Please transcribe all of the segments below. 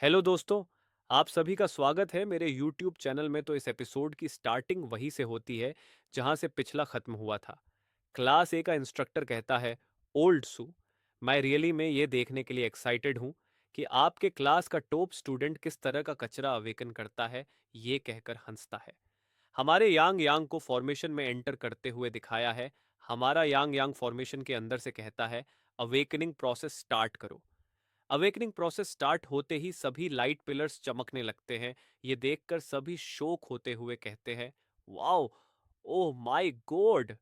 Hello दोस्तों। आप सभी का स्वागत है मेरे YouTube चैनल में। तो इस एपिसोड की स्टार्टिंग वहीं से होती है जहां से पिछला खत्म हुआ था। क्लास ए का इंस्ट्रक्टर कहता है, ओल्ड सू, मैं रियली में ये देखने के लिए एक्साइटेड हूँ कि आपके क्लास का टॉप स्टूडेंट किस तरह का कचरा अवेकन करता है। ये कहकर हंसता है। हमारे यांग यांग को फॉर्मेशन में एंटर करते हुए दिखाया है। हमारा यांग यांग फॉर्मेशन के अंदर से कहता है, अवेकनिंग प्रोसेस स्टार्ट करो। अवेकनिंग प्रोसेस स्टार्ट होते ही सभी लाइट पिलर्स चमकने लगते हैं। ये देखकर सभी शोक होते हुए कहते हैं, wow, oh my God.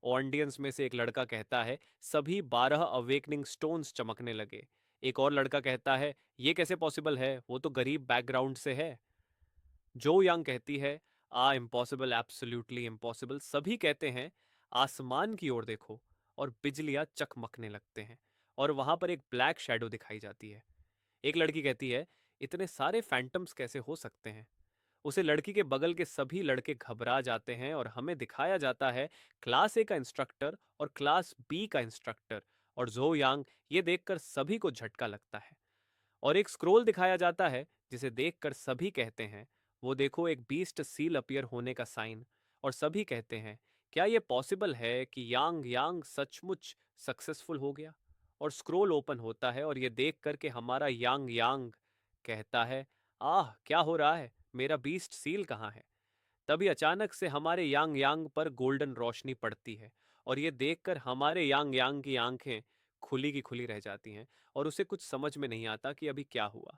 Audience में से एक लड़का कहता है, सभी 12 अवेकनिंग स्टोन्स चमकने लगे। एक और लड़का कहता है, ये कैसे पॉसिबल है, वो तो गरीब बैकग्राउंड से है। जो यांग कहती है, इम्पॉसिबल, एब्सोल्युटली इम्पॉसिबल। सभी कहते हैं, आसमान की ओर देखो। और बिजलियां चकमकने लगते हैं और वहां पर एक ब्लैक शैडो दिखाई जाती है। एक लड़की कहती है, इतने सारे फैंटम्स कैसे हो सकते हैं। उसे लड़की के बगल के सभी लड़के घबरा जाते हैं और हमें दिखाया जाता है क्लास ए का इंस्ट्रक्टर और क्लास बी का इंस्ट्रक्टर। और जो यांग, ये देखकर सभी को झटका लगता है और एक स्क्रोल दिखाया जाता है जिसे देखकर सभी कहते हैं, वो देखो, एक बीस्ट सील अपीयर होने का साइन। और सभी कहते हैं, क्या ये पॉसिबल है कि यांग यांग सचमुच सक्सेसफुल हो गया। और स्क्रोल ओपन होता है और ये देख कर के हमारा यांग यांग कहता है, आह क्या हो रहा है, मेरा बीस्ट सील कहाँ है। तभी अचानक से हमारे यांग यांग पर गोल्डन रोशनी पड़ती है और ये देखकर हमारे यांग यांग की आंखें खुली की खुली रह जाती हैं और उसे कुछ समझ में नहीं आता कि अभी क्या हुआ।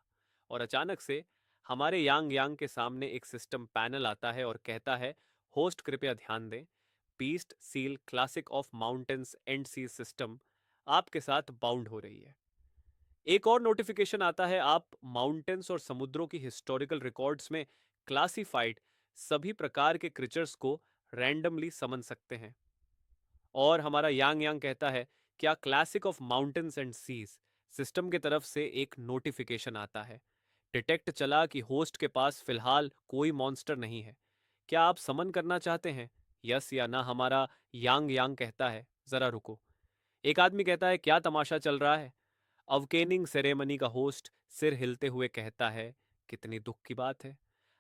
और अचानक से हमारे यांग यांग के सामने एक सिस्टम पैनल आता है और कहता है, होस्ट कृपया ध्यान दें, beast seal classic of mountains and sea system आपके साथ बाउंड हो रही है। एक और नोटिफिकेशन आता है, आप माउंटेन्स और समुद्रों की हिस्टोरिकल रिकॉर्ड्स में क्लासिफाइड सभी प्रकार के क्रिचर्स को रैंडमली समन सकते हैं। और हमारा यांग यांग कहता है, क्या classic of mountains and seas system की तरफ से एक नोटिफिकेशन आता है। डिटेक्ट चला कि होस्ट के पास फिलहाल कोई मॉन्स्टर नहीं है। क्या आप समन करना चाहते हैं, यस या ना। हमारा यांग यांग कहता है, जरा रुको। एक आदमी कहता है, क्या तमाशा चल रहा है। अवकेनिंग सेरेमनी का होस्ट सिर हिलते हुए कहता है, कितनी दुख की बात है।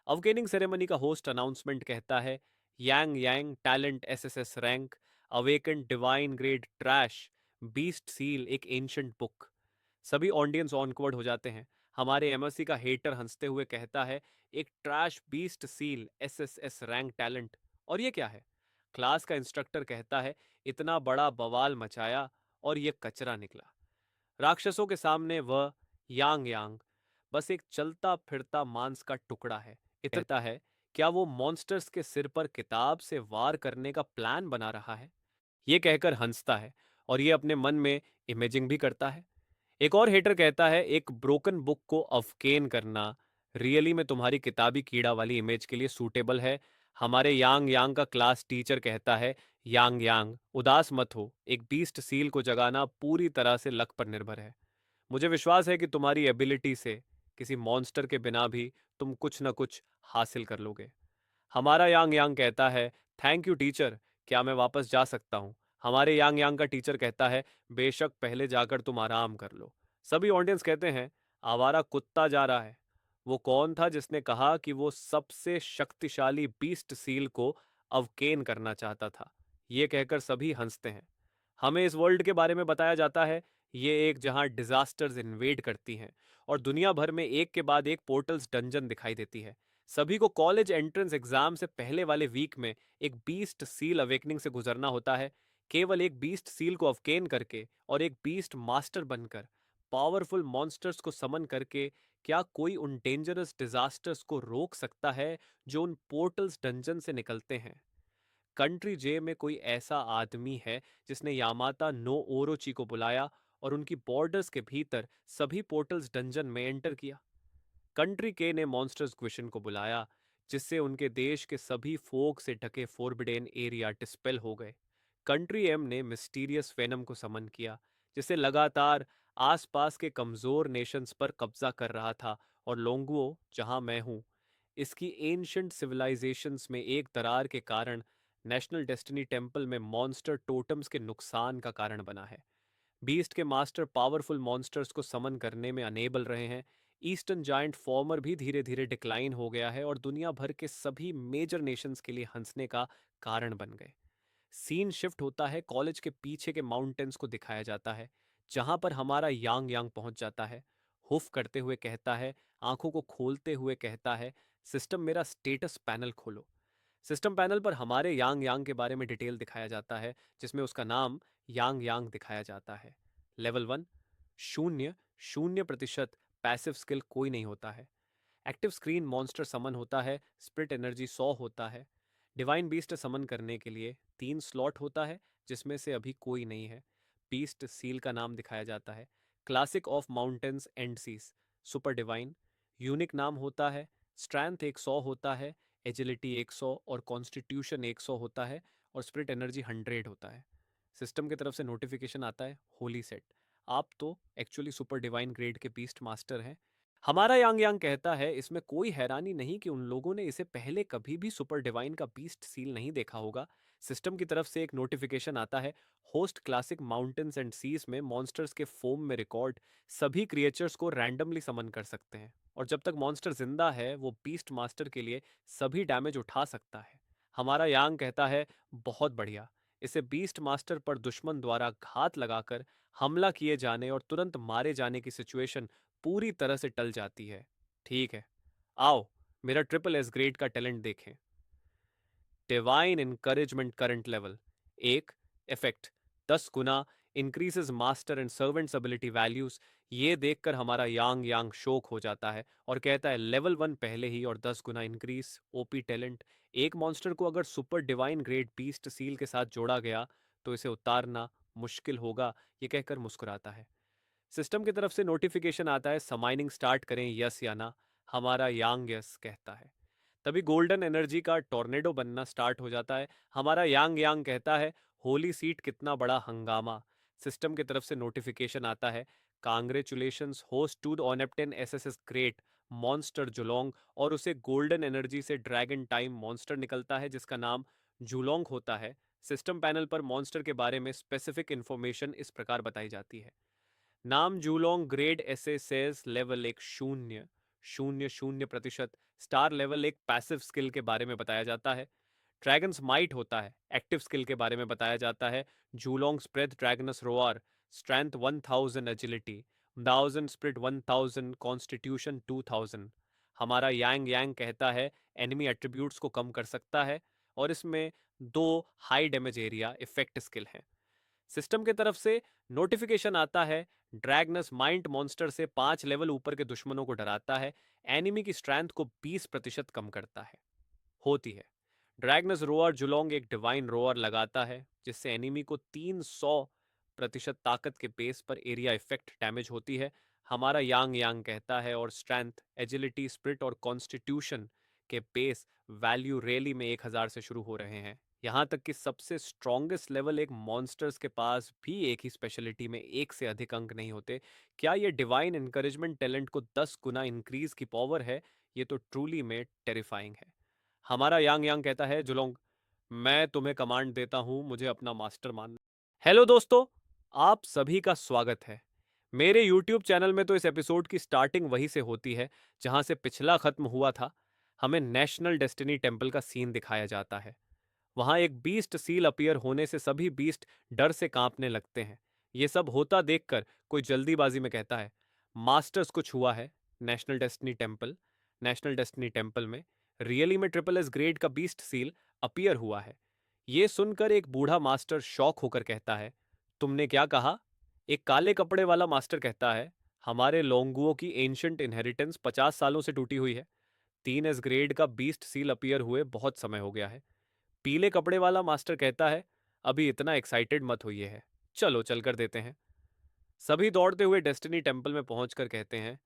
अवकेनिंग सेरेमनी का होस्ट अनाउंसमेंट कहता है, Yang Yang talent SSS rank, awaken divine grade trash, beast seal एक एंशंट बुक। सभी ऑडियंस ऑनवर्ड हो जाते हैं। हमारे एमएससी का हेटर हंसते हुए कहता है, एक trash beast seal SSS rank talent, और ये क्या है। क्लास का इंस्ट्रक्टर कहता है, इतना बड़ा बवाल मचाया और ये कचरा निकला। राक्षसों के सामने वह यांग यांग बस एक चलता फिरता मांस का टुकड़ा है। इतना है, क्या वो मॉन्स्टर्स के सिर पर किताब से वार करने का प्लान बना रहा है। ये कहकर हंसता है और ये अपने मन में इमेजिंग भी करता है। एक और हेटर कहता है, एक ब्रोकन बुक को अवकेन करना रियली में तुम्हारी किताबी कीड़ा वाली इमेज के लिए सूटेबल है। हमारे यांग यांग का क्लास टीचर कहता है, यांग यांग उदास मत हो, एक बीस्ट सील को जगाना पूरी तरह से लक पर निर्भर है। मुझे विश्वास है कि तुम्हारी एबिलिटी से किसी मॉन्स्टर के बिना भी तुम कुछ न कुछ हासिल कर लोगे। हमारा यांग यांग कहता है, थैंक यू टीचर, क्या मैं वापस जा सकता हूँ। हमारे यांग यांग का टीचर कहता है, बेशक, पहले जाकर तुम आराम कर लो। सभी ऑडियंस कहते हैं, आवारा कुत्ता जा रहा है। वो कौन था जिसने कहा कि वो सबसे शक्तिशाली बीस्ट सील को अवकेन करना चाहता था। ये कहकर सभी हंसते हैं। हमें इस वर्ल्ड के बारे में बताया जाता है, ये एक जहां डिजास्टर्स इन्वेड करती हैं और दुनिया भर में एक के बाद एक पोर्टल्स डंजन दिखाई देती है। सभी को कॉलेज एंट्रेंस एग्जाम से पहले वाले वीक में एक बीस्ट सील अवेकनिंग से गुजरना होता है। केवल एक बीस्ट सील को अवकेन करके और एक बीस्ट मास्टर बनकर पावरफुल मॉन्स्टर्स को समन करके क्या कोई उन डेंजरस डिजास्टर्स को रोक सकता है जो उन पोर्टल्स डंजन से निकलते हैं। कंट्री जे में कोई ऐसा आदमी है जिसने यामाता नो ओरोची को बुलाया और उनकी बॉर्डर्स के भीतर सभी पोर्टल्स डंजन में एंटर किया। कंट्री के ने मॉन्स्टर्स क्विशन को बुलाया, जिससे उनके देश के सभी फोक से ढके फोरबिडेन एरिया डिस्पेल हो गए। कंट्री एम ने मिस्टीरियस वेनम को समन किया, जिसे लगातार आसपास के कमजोर नेशंस पर कब्जा कर रहा था। और लोंगुओ, जहां मैं हूं, इसकी एंशंट सिविलाइजेशंस में एक दरार के कारण नेशनल डेस्टिनी टेम्पल में मॉन्स्टर टोटम्स के नुकसान का कारण बना है। बीस्ट के मास्टर पावरफुल मॉन्स्टर्स को समन करने में अनेबल रहे हैं। ईस्टर्न जायंट फॉर्मर भी धीरे धीरे डिक्लाइन हो गया है और दुनिया भर के सभी मेजर नेशंस के लिए हंसने का कारण बन गए। सीन शिफ्ट होता है, कॉलेज के पीछे के माउंटेन्स को दिखाया जाता है, जहां पर हमारा यांग यांग पहुंच जाता है। हुफ करते हुए कहता है, आंखों को खोलते हुए कहता है, सिस्टम मेरा स्टेटस पैनल खोलो। सिस्टम पैनल पर हमारे यांग यांग के बारे में डिटेल दिखाया जाता है, जिसमें उसका नाम यांग यांग दिखाया जाता है। लेवल 1, शून्य, 0% पैसिव स्किल कोई नहीं होता है। एक्टिव स्क्रीन मॉन्स्टर समन होता है, स्प्रिट एनर्जी 100 होता है। डिवाइन बीस्ट समन करने के लिए 3 स्लॉट होता है, जिसमें से अभी कोई नहीं है। बीस्ट सील का नाम दिखाया जाता है, classic of mountains and seas, super divine. Unique नाम होता है, स्ट्रेंथ 100 होता है, एजिलिटी 100 और कॉन्स्टिट्यूशन 100 होता है और स्प्रिट एनर्जी 100 होता है। सिस्टम की तरफ से नोटिफिकेशन आता है, होली सेट, आप तो एक्चुअली सुपर डिवाइन ग्रेड के बीस्ट मास्टर हैं। हमारा यांग यांग कहता है, इसमें कोई हैरानी नहीं कि उन लोगों ने इसे पहले कभी भी सुपर डिवाइन का बीस्ट सील नहीं देखा होगा। सिस्टम की तरफ से एक नोटिफिकेशन आता है, host classic mountains and seas में मॉन्स्टर्स के फोम में रिकॉर्ड सभी क्रिएचर्स को रैंडमली समन कर सकते हैं और जब तक मॉन्स्टर जिंदा है वो बीस्ट मास्टर के लिए सभी डैमेज उठा सकता है। हमारा यांग कहता है, बहुत बढ़िया, इसे बीस्ट मास्टर पर दुश्मन द्वारा घात लगाकर हमला किए जाने और तुरंत मारे जाने की सिचुएशन पूरी तरह से टल जाती है। ठीक है, आओ मेरा ट्रिपल एस ग्रेड का टैलेंट देखें। Divine encouragement current level 1, effect 10 Guna increases master and servants ability values. ये देखकर हमारा यांग यांग शोक हो जाता है और कहता है, लेवल 1 पहले ही और 10 गुना इंक्रीज, ओपी टैलेंट। एक मॉन्स्टर को अगर super divine grade beast seal के साथ जोड़ा गया तो इसे उतारना मुश्किल होगा, ये कहकर मुस्कुराता है। सिस्टम की तरफ से नोटिफिकेशन आता है, समाइनिंग स्टार्ट करें यस या ना। हमारा यांग यस कहता है। तभी गोल्डन एनर्जी का टॉर्नेडो बनना स्टार्ट हो जाता है। हमारा यांग यांग कहता है, होली सीट कितना बड़ा हंगामा। सिस्टम की तरफ से नोटिफिकेशन आता है, कांग्रेचुलेशंस होस्ट टू द ऑनेप्टेन एसएसएस ग्रेट मॉन्स्टर जुलोंग। और उसे गोल्डन एनर्जी से ड्रैगन टाइम मॉन्स्टर निकलता है जिसका नाम जुलोंग होता है। सिस्टम पैनल पर मॉन्स्टर के बारे में स्पेसिफिक इंफॉर्मेशन इस प्रकार बताई जाती है, नाम जूलोंग, ग्रेड एसे सेज लेवल 1 शून्य, 0.00%। स्टार लेवल 1 पैसिव स्किल के बारे में बताया जाता है। ड्रैगन्स माइट होता है, एक्टिव स्किल के बारे में बताया जाता है। Julong spread dragon's roar, strength 1000, agility 1000, spirit 1000, constitution 2000। हमारा यांग यांग कहता है, एनिमी एट्रीब्यूट्स को कम कर सकता है और इसमें 2 high damage area effect skill हैं। सिस्टम की तरफ से नोटिफिकेशन आता है, ड्रैगनस माइंड मॉन्स्टर से 5 लेवल ऊपर के दुश्मनों को डराता है, एनिमी की स्ट्रेंथ को 20% कम करता है। होती है, ड्रैगनस रोअर जुलोंग एक डिवाइन रोअर लगाता है जिससे एनिमी को 300% ताकत के बेस पर एरिया इफेक्ट डैमेज होती है। हमारा यांग यांग कहता है, और स्ट्रेंथ, एजिलिटी, स्प्रिट और कॉन्स्टिट्यूशन के बेस वैल्यू रैली में 1000 से शुरू हो रहे हैं। यहाँ तक कि सबसे स्ट्रॉन्गेस्ट लेवल एक मॉन्स्टर्स के पास भी एक ही स्पेशलिटी में 1 से अधिक अंक नहीं होते। क्या ये डिवाइन इनकरेजमेंट टैलेंट को 10 गुना इंक्रीज की पावर है? ये तो ट्रूली में टेरिफाइंग है। हमारा यांग यांग कहता है, जुलोंग मैं तुम्हें कमांड देता हूं, मुझे अपना मास्टर मानना। हेलो दोस्तों, आप सभी का स्वागत है मेरे यूट्यूब चैनल में। तो इस एपिसोड की स्टार्टिंग वहीं से होती है जहां से पिछला खत्म हुआ था। हमें नेशनल डेस्टिनी टेम्पल का सीन दिखाया जाता है। वहां एक बीस्ट सील अपीयर होने से सभी बीस्ट डर से कांपने लगते हैं। ये सब होता देखकर कोई जल्दीबाजी में कहता है, मास्टर्स कुछ हुआ है। नेशनल डेस्टिनी टेम्पल में रियली में ट्रिपल एस ग्रेड का बीस्ट सील अपीयर हुआ है। ये सुनकर एक बूढ़ा मास्टर शॉक होकर कहता है, तुमने क्या कहा? एक काले कपड़े वाला मास्टर कहता है, हमारे लोंगुओं की एंशंट इनहेरिटेंस 50 सालों से टूटी हुई है। 3 एस ग्रेड का बीस्ट सील अपीयर हुए बहुत समय हो गया है। पीले कपड़े वाला मास्टर कहता है, अभी इतना एक्साइटेड मत होइए है, चलो चल कर देते हैं। सभी दौड़ते हुए डेस्टिनी टेम्पल में पहुंचकर कहते हैं,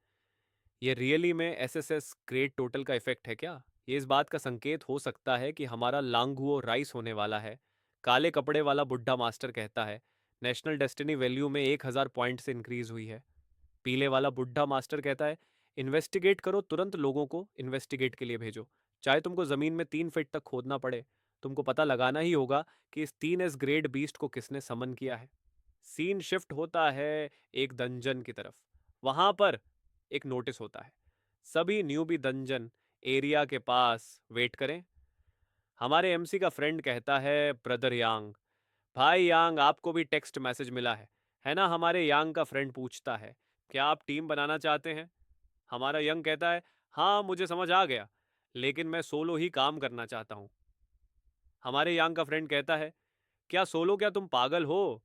ये रियली में एसएसएस ग्रेट टोटल का इफेक्ट है क्या? ये इस बात का संकेत हो सकता है कि हमारा लांगुओ राइस होने वाला है। काले कपड़े वाला बुढ़ा मास्टर कहता है, नेशनल डेस्टिनी वैल्यू में 1000 पॉइंट से इंक्रीज हुई है। पीले वाला बुढ़ा मास्टर कहता है, इन्वेस्टिगेट करो, तुरंत लोगों को इन्वेस्टिगेट के लिए भेजो, चाहे तुमको जमीन में 3 फीट तक खोदना पड़े। तुमको पता लगाना ही होगा कि इस 3 एस ग्रेड बीस्ट को किसने समन किया है। सीन शिफ्ट होता है एक डंजन की तरफ। वहां पर एक नोटिस होता है, सभी न्यूबी दंजन एरिया के पास वेट करें। हमारे एमसी का फ्रेंड कहता है, ब्रदर यांग, भाई यांग आपको भी टेक्स्ट मैसेज मिला है ना? हमारे यांग का फ्रेंड पूछता है, क्या आप टीम बनाना चाहते हैं? हमारा यंग कहता है, हाँ मुझे समझ आ गया, लेकिन मैं सोलो ही काम करना चाहता हूँ। हमारे यांग का फ्रेंड कहता है, क्या सोलो? क्या तुम पागल हो?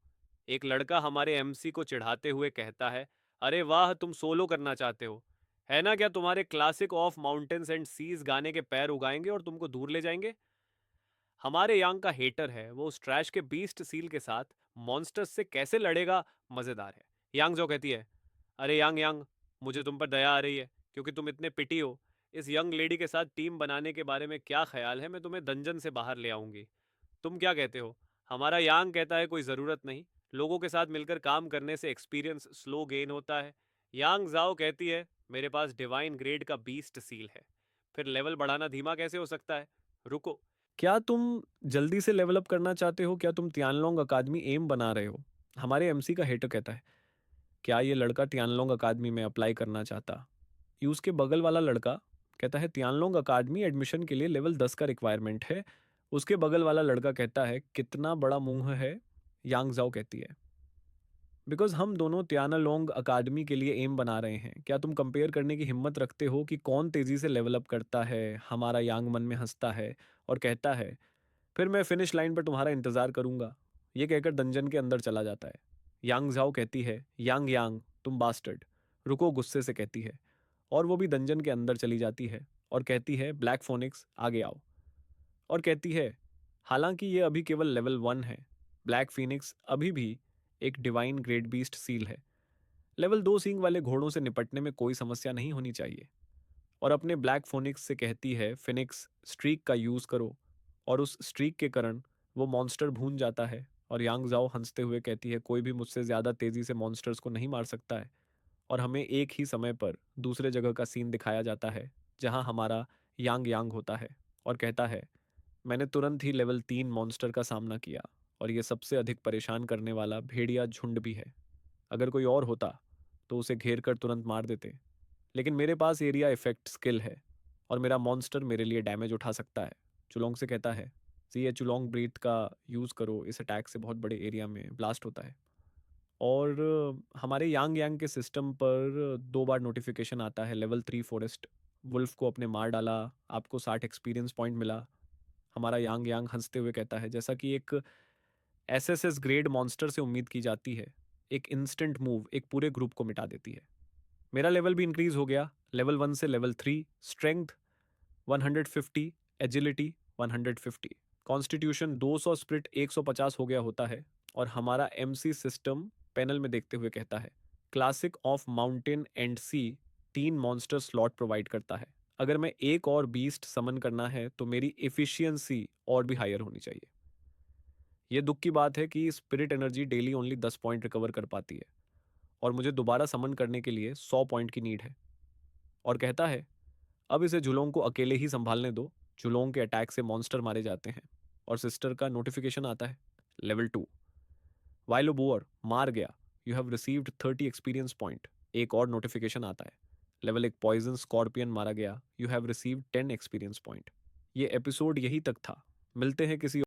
एक लड़का हमारे एमसी को चिढ़ाते हुए कहता है, अरे वाह तुम सोलो करना चाहते हो, है ना? क्या तुम्हारे classic of mountains and seas गाने के पैर उगाएंगे और तुमको दूर ले जाएंगे? हमारे यांग का हेटर है, वो उस ट्रैश के बीस्ट सील के साथ मॉन्स्टर्स से कैसे लड़ेगा, मजेदार है। यांग जो कहती है, अरे यांग यांग, मुझे तुम पर दया आ रही है क्योंकि तुम इतने पिटी हो। इस यंग लेडी के साथ टीम बनाने के बारे में क्या ख्याल है? मैं तुम्हें दंजन से बाहर ले आऊंगी, तुम क्या कहते हो? हमारा यांग कहता है, कोई ज़रूरत नहीं, लोगों के साथ मिलकर काम करने से एक्सपीरियंस स्लो गेन होता है। यांग जाओ कहती है, मेरे पास डिवाइन ग्रेड का बीस्ट सील है, फिर लेवल बढ़ाना धीमा कैसे हो सकता है? रुको, क्या तुम जल्दी से लेवल अप करना चाहते हो? क्या तुम तियानलोंग अकादमी एम बना रहे हो? हमारे एमसी का हेटर कहता है, क्या ये लड़का तियानलोंग अकादमी में अप्लाई करना चाहता? यूज के बगल वाला लड़का कहता है, तियानलोंग अकादमी एडमिशन के लिए लेवल 10 का रिक्वायरमेंट है। उसके बगल वाला लड़का कहता है, कितना बड़ा मुंह है? यांग जाओ कहती है, बिकॉज हम दोनों तियानालोंग अकादमी के लिए एम बना रहे हैं। क्या तुम कंपेयर करने की हिम्मत रखते हो कि कौन तेजी से लेवल अप करता है? हमारा यांग मन में हंसता है और कहता है, फिर मैं फिनिश लाइन पर तुम्हारा इंतजार करूंगा। ये कहकर दंजन के अंदर चला जाता है। यांग झाओ कहती है, यांग यांग तुम बास्टर्ड, रुको, गुस्से से कहती है, और वो भी दंजन के अंदर चली जाती है और कहती है, ब्लैक फोनिक्स आगे आओ। और कहती है, हालांकि ये अभी केवल लेवल 1 है, ब्लैक फिनिक्स अभी भी एक डिवाइन ग्रेड बीस्ट सील है। लेवल 2 सींग वाले घोड़ों से निपटने में कोई समस्या नहीं होनी चाहिए। और अपने ब्लैक फोनिक्स से कहती है, फिनिक्स स्ट्रीक का यूज करो, और उस स्ट्रीक के कारण वो मॉन्स्टर भून जाता है। और यांग जाओ हंसते हुए कहती है, कोई भी मुझसे ज़्यादा तेज़ी से मॉन्स्टर्स को नहीं मार सकता है। और हमें एक ही समय पर दूसरे जगह का सीन दिखाया जाता है जहां हमारा यांग यांग होता है और कहता है, मैंने तुरंत ही लेवल 3 मॉन्स्टर का सामना किया, और ये सबसे अधिक परेशान करने वाला भेड़िया झुंड भी है। अगर कोई और होता तो उसे घेर कर तुरंत मार देते, लेकिन मेरे पास एरिया इफेक्ट स्किल है और मेरा मॉन्स्टर मेरे लिए डैमेज उठा सकता है। चुलोंग से कहता है, सी ये चुलोंग ब्रीथ का यूज़ करो, इस अटैक से बहुत बड़े एरिया में ब्लास्ट होता है। और हमारे यांग यांग के सिस्टम पर 2 बार नोटिफिकेशन आता है, लेवल 3 फॉरेस्ट वुल्फ को अपने मार डाला, आपको 60 एक्सपीरियंस पॉइंट मिला। हमारा यांग यांग हंसते हुए कहता है, जैसा कि एक एसएसएस ग्रेड मॉन्स्टर से उम्मीद की जाती है, एक इंस्टेंट मूव एक पूरे ग्रुप को मिटा देती है। मेरा लेवल भी इंक्रीज हो गया, लेवल 1 से level 3, strength 150, agility 150, constitution 200, spirit 150 हो गया होता है। और हमारा एमसी सिस्टम पैनल में देखते हुए कहता है, classic of mountain and sea 3 monster slot provide करता है। अगर मैं एक और बीस्ट समन करना है तो मेरी एफिशिएंसी और भी हायर होनी चाहिए। यह दुख की बात है कि spirit energy daily only 10 point recover कर पाती है, और मुझे दोबारा समन करने के लिए 100 पॉइंट की नीड है। और कहता है, अब इसे जुलोंग को अकेले ही संभालने दो। जुलोंग के अटैक से मॉन्स्टर मारे जाते हैं। और सिस्टर का नोटिफिकेशन आता है, लेवल 2, वाइलोबोअर मार गया, you have received 30 experience point. एक और नोटिफिकेशन आता है, लेवल 1 पॉइजन स्कॉर्पियन मारा गया, you have received 10 experience point. ये एपिसोड यही तक था। मिलते हैं किसी